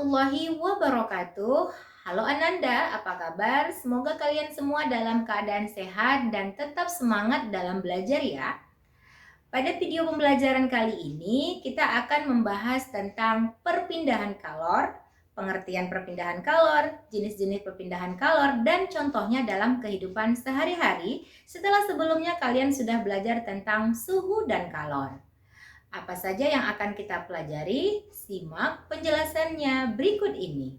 warahmatullahi wabarakatuh. Halo Ananda, apa kabar? Semoga kalian semua dalam keadaan sehat dan tetap semangat dalam belajar ya. Pada video pembelajaran kali ini, kita akan membahas tentang perpindahan kalor, pengertian perpindahan kalor, jenis-jenis perpindahan kalor, dan contohnya dalam kehidupan sehari-hari setelah sebelumnya kalian sudah belajar tentang suhu dan kalor. Apa saja yang akan kita pelajari? Simak penjelasannya berikut ini.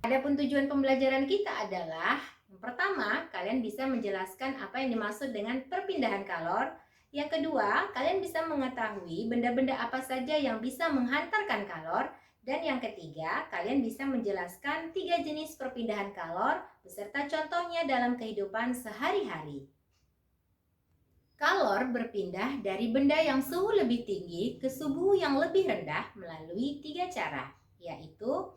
Adapun tujuan pembelajaran kita adalah yang pertama, kalian bisa menjelaskan apa yang dimaksud dengan perpindahan kalor. Yang kedua, kalian bisa mengetahui benda-benda apa saja yang bisa menghantarkan kalor. Dan yang ketiga, kalian bisa menjelaskan 3 jenis perpindahan kalor beserta contohnya dalam kehidupan sehari-hari. Kalor berpindah dari benda yang suhu lebih tinggi ke suhu yang lebih rendah melalui 3 cara, yaitu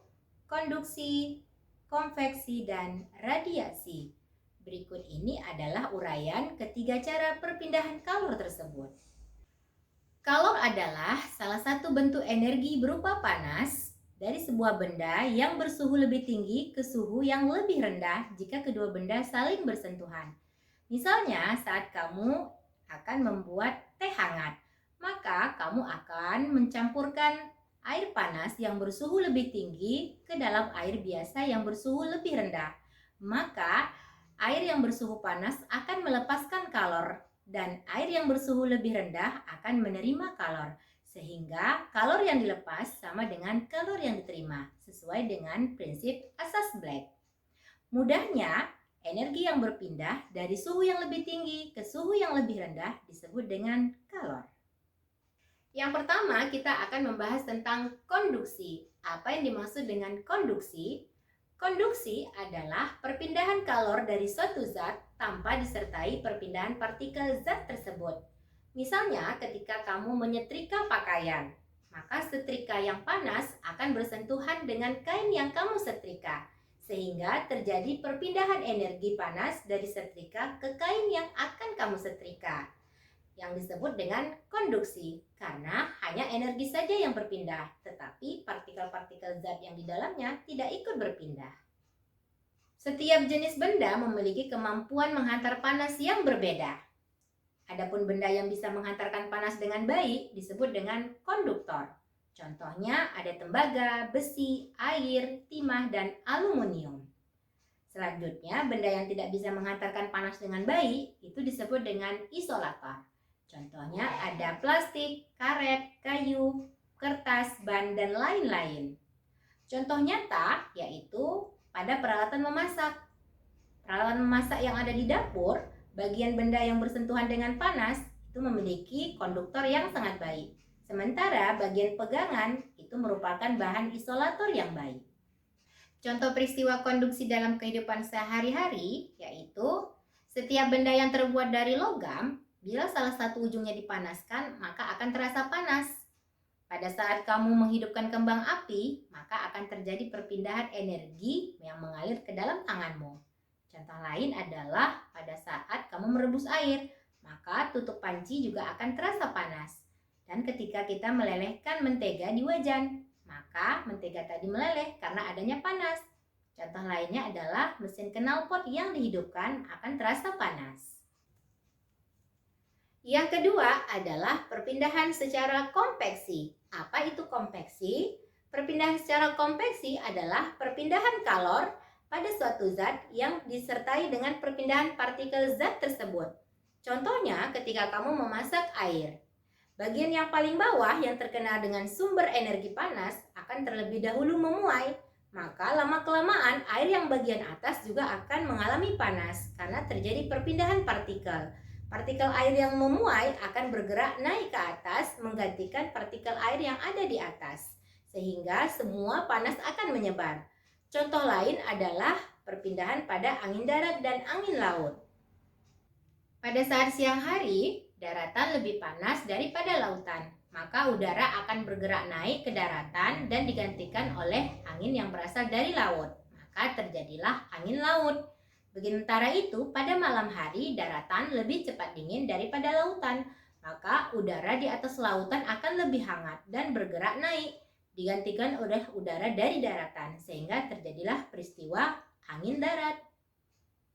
konduksi, konveksi, dan radiasi. Berikut ini adalah uraian ketiga cara perpindahan kalor tersebut. Kalor adalah salah satu bentuk energi berupa panas dari sebuah benda yang bersuhu lebih tinggi ke suhu yang lebih rendah jika kedua benda saling bersentuhan. Misalnya, saat kamu akan membuat teh hangat, maka kamu akan mencampurkan air panas yang bersuhu lebih tinggi ke dalam air biasa yang bersuhu lebih rendah. Maka air yang bersuhu panas akan melepaskan kalor dan air yang bersuhu lebih rendah akan menerima kalor. Sehingga kalor yang dilepas sama dengan kalor yang diterima sesuai dengan prinsip asas Black. Mudahnya, energi yang berpindah dari suhu yang lebih tinggi ke suhu yang lebih rendah disebut dengan kalor. Yang pertama, kita akan membahas tentang konduksi. Apa yang dimaksud dengan konduksi? Konduksi adalah perpindahan kalor dari suatu zat tanpa disertai perpindahan partikel zat tersebut. Misalnya, ketika kamu menyetrika pakaian, maka setrika yang panas akan bersentuhan dengan kain yang kamu setrika, sehingga terjadi perpindahan energi panas dari setrika ke kain yang akan kamu setrika, yang disebut dengan konduksi, karena hanya energi saja yang berpindah, tetapi partikel-partikel zat yang di dalamnya tidak ikut berpindah. Setiap jenis benda memiliki kemampuan menghantar panas yang berbeda. Adapun benda yang bisa menghantarkan panas dengan baik disebut dengan konduktor. Contohnya ada tembaga, besi, air, timah, dan aluminium. Selanjutnya, benda yang tidak bisa menghantarkan panas dengan baik itu disebut dengan isolator. Contohnya ada plastik, karet, kayu, kertas, ban, dan lain-lain. Contoh nyata yaitu pada peralatan memasak. Peralatan memasak yang ada di dapur, bagian benda yang bersentuhan dengan panas itu memiliki konduktor yang sangat baik. Sementara bagian pegangan itu merupakan bahan isolator yang baik. Contoh peristiwa konduksi dalam kehidupan sehari-hari yaitu setiap benda yang terbuat dari logam, bila salah satu ujungnya dipanaskan, maka akan terasa panas. Pada saat kamu menghidupkan kembang api, maka akan terjadi perpindahan energi yang mengalir ke dalam tanganmu. Contoh lain adalah pada saat kamu merebus air, maka tutup panci juga akan terasa panas. Dan ketika kita melelehkan mentega di wajan, maka mentega tadi meleleh karena adanya panas. Contoh lainnya adalah mesin knalpot yang dihidupkan akan terasa panas. Yang kedua adalah perpindahan secara konveksi. Apa itu konveksi? Perpindahan secara konveksi adalah perpindahan kalor pada suatu zat yang disertai dengan perpindahan partikel zat tersebut. Contohnya ketika kamu memasak air. Bagian yang paling bawah yang terkena dengan sumber energi panas akan terlebih dahulu memuai. Maka lama-kelamaan air yang bagian atas juga akan mengalami panas karena terjadi perpindahan partikel. Partikel air yang memuai akan bergerak naik ke atas menggantikan partikel air yang ada di atas. Sehingga semua panas akan menyebar. Contoh lain adalah perpindahan pada angin darat dan angin laut. Pada saat siang hari, daratan lebih panas daripada lautan, maka udara akan bergerak naik ke daratan dan digantikan oleh angin yang berasal dari laut. Maka terjadilah angin laut. Sementara itu, pada malam hari daratan lebih cepat dingin daripada lautan, maka udara di atas lautan akan lebih hangat dan bergerak naik. digantikan oleh udara dari daratan, sehingga terjadilah peristiwa angin darat.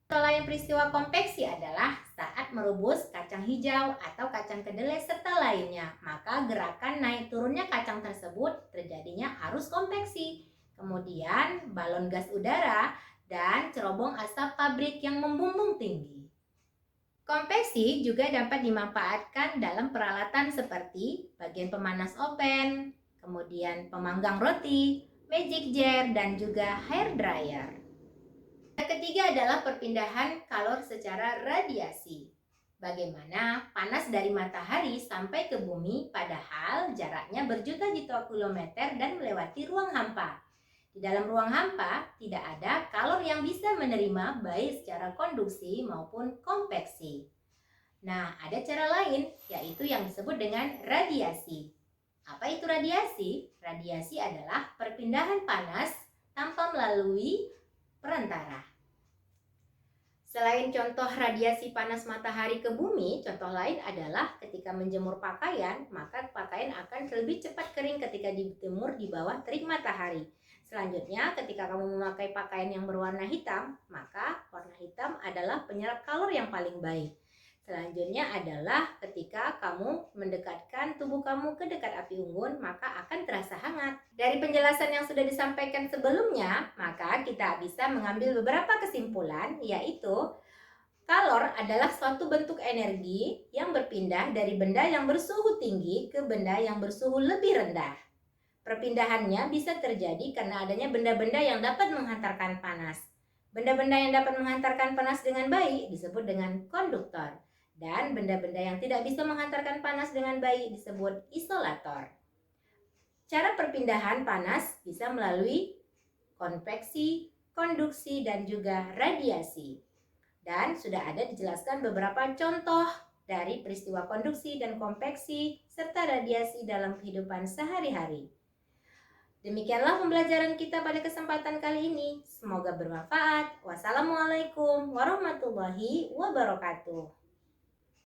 Contoh lain peristiwa konveksi adalah saat merebus kacang hijau atau kacang kedelai serta lainnya, maka gerakan naik turunnya kacang tersebut terjadinya arus konveksi. Kemudian balon gas udara dan cerobong asap pabrik yang membumbung tinggi. Konveksi juga dapat dimanfaatkan dalam peralatan seperti bagian pemanas oven, kemudian pemanggang roti, magic jar, dan juga hair dryer. Yang ketiga adalah perpindahan kalor secara radiasi. Bagaimana panas dari matahari sampai ke bumi padahal jaraknya berjuta-juta kilometer dan melewati ruang hampa. Di dalam ruang hampa tidak ada kalor yang bisa menerima baik secara konduksi maupun konveksi. Nah, ada cara lain yaitu yang disebut dengan radiasi. Apa itu radiasi? Radiasi adalah perpindahan panas tanpa melalui perantara. Selain contoh radiasi panas matahari ke bumi, contoh lain adalah ketika menjemur pakaian, maka pakaian akan lebih cepat kering ketika dijemur di bawah terik matahari. Selanjutnya, ketika kamu memakai pakaian yang berwarna hitam, maka warna hitam adalah penyerap kalor yang paling baik. Selanjutnya adalah ketika kamu mendekatkan tubuh kamu ke dekat api unggun, maka akan terasa hangat. Dari penjelasan yang sudah disampaikan sebelumnya, maka kita bisa mengambil beberapa kesimpulan, yaitu kalor adalah suatu bentuk energi yang berpindah dari benda yang bersuhu tinggi ke benda yang bersuhu lebih rendah. Perpindahannya bisa terjadi karena adanya benda-benda yang dapat menghantarkan panas. Benda-benda yang dapat menghantarkan panas dengan baik disebut dengan konduktor. Dan benda-benda yang tidak bisa menghantarkan panas dengan baik disebut isolator. Cara perpindahan panas bisa melalui konveksi, konduksi, dan juga radiasi. Dan sudah ada dijelaskan beberapa contoh dari peristiwa konduksi dan konveksi serta radiasi dalam kehidupan sehari-hari. Demikianlah pembelajaran kita pada kesempatan kali ini. Semoga bermanfaat. Wassalamualaikum warahmatullahi wabarakatuh.